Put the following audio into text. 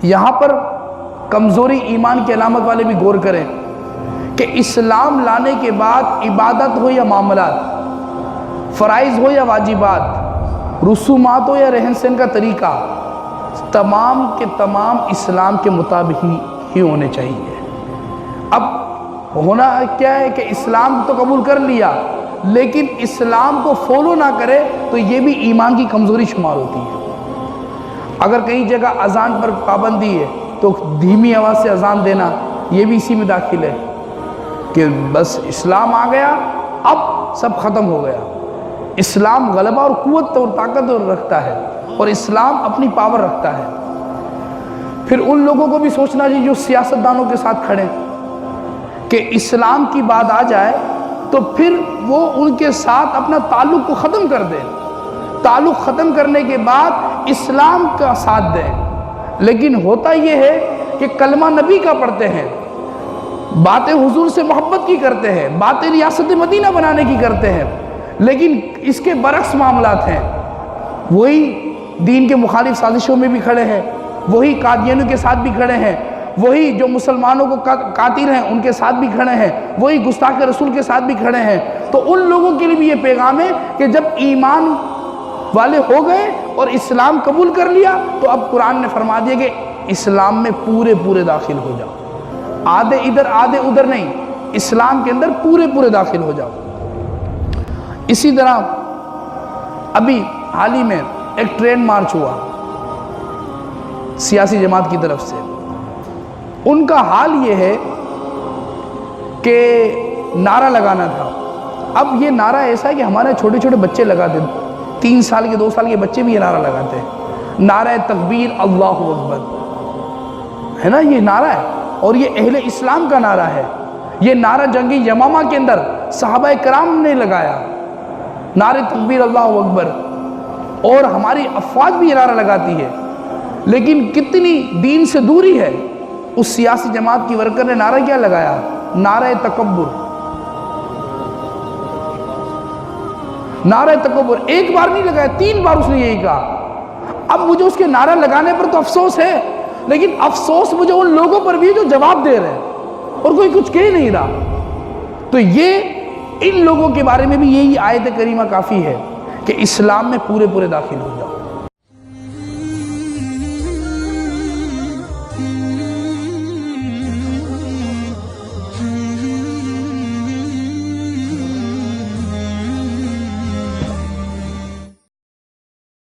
یہاں پر کمزوری ایمان کی علامت والے بھی غور کریں کہ اسلام لانے کے بعد عبادت ہو یا معاملات، فرائض ہو یا واجبات، رسومات ہو یا رہن سہن کا طریقہ، تمام کے تمام اسلام کے مطابق ہی ہونے چاہیے۔ اب ہونا کیا ہے کہ اسلام تو قبول کر لیا لیکن اسلام کو فالو نہ کرے تو یہ بھی ایمان کی کمزوری شمار ہوتی ہے۔ اگر کئی جگہ اذان پر پابندی ہے تو دھیمی آواز سے اذان دینا یہ بھی اسی میں داخل ہے کہ بس اسلام آ گیا اب سب ختم ہو گیا۔ اسلام غلبہ اور قوت اور طاقت رکھتا ہے اور اسلام اپنی پاور رکھتا ہے۔ پھر ان لوگوں کو بھی سوچنا چاہیے جو سیاستدانوں کے ساتھ کھڑے کہ اسلام کی بات آ جائے تو پھر وہ ان کے ساتھ اپنا تعلق کو ختم کر دیں، تعلق ختم کرنے کے بعد اسلام کا ساتھ دیں۔ لیکن ہوتا یہ ہے کہ کلمہ نبی کا پڑھتے ہیں، باتیں حضور سے محبت کی کرتے ہیں، باتیں ریاست مدینہ بنانے کی کرتے ہیں، لیکن اس کے برعکس معاملات ہیں۔ وہی دین کے مخالف سازشوں میں بھی کھڑے ہیں، وہی قادیانیوں کے ساتھ بھی کھڑے ہیں، وہی جو مسلمانوں کو قاتل ہیں ان کے ساتھ بھی کھڑے ہیں، وہی گستاخ رسول کے ساتھ بھی کھڑے ہیں۔ تو ان لوگوں کے لیے بھی یہ پیغام ہے کہ جب ایمان والے ہو گئے اور اسلام قبول کر لیا تو اب قرآن نے فرما دیا کہ اسلام میں پورے داخل ہو جاؤ، آدھے ادھر آدھے ادھر نہیں، اسلام کے اندر پورے داخل ہو جاؤ۔ اسی طرح ابھی حال ہی میں ایک ٹرین مارچ ہوا سیاسی جماعت کی طرف سے، ان کا حال یہ ہے کہ نعرہ لگانا تھا۔ اب یہ نعرہ ایسا ہے کہ ہمارے چھوٹے چھوٹے بچے لگاتے ہیں، 3 سال کے 2 سال کے بچے بھی یہ نعرہ لگاتے ہیں، نعرہ تکبیر اللہ اکبر ہے نا، یہ نعرہ ہے اور یہ اہل اسلام کا نعرہ ہے۔ یہ نعرہ جنگی یمامہ کے اندر صحابہ کرام نے لگایا، نعرہ تکبیر اللہ اکبر، اور ہماری افواج بھی یہ نعرہ لگاتی ہے۔ لیکن کتنی دین سے دوری ہے، اس سیاسی جماعت کی ورکر نے نعرہ کیا لگایا؟ نعرہ تکبر، نعرہ تکبر ایک بار نہیں لگایا، 3 بار اس نے یہی کہا۔ اب مجھے اس کے نعرہ لگانے پر تو افسوس ہے، لیکن افسوس مجھے ان لوگوں پر بھی جو جواب دے رہے ہیں اور کوئی کچھ کہہ نہیں رہا۔ تو یہ ان لوگوں کے بارے میں بھی یہی آیت کریمہ کافی ہے کہ اسلام میں پورے داخل ہو جاؤ۔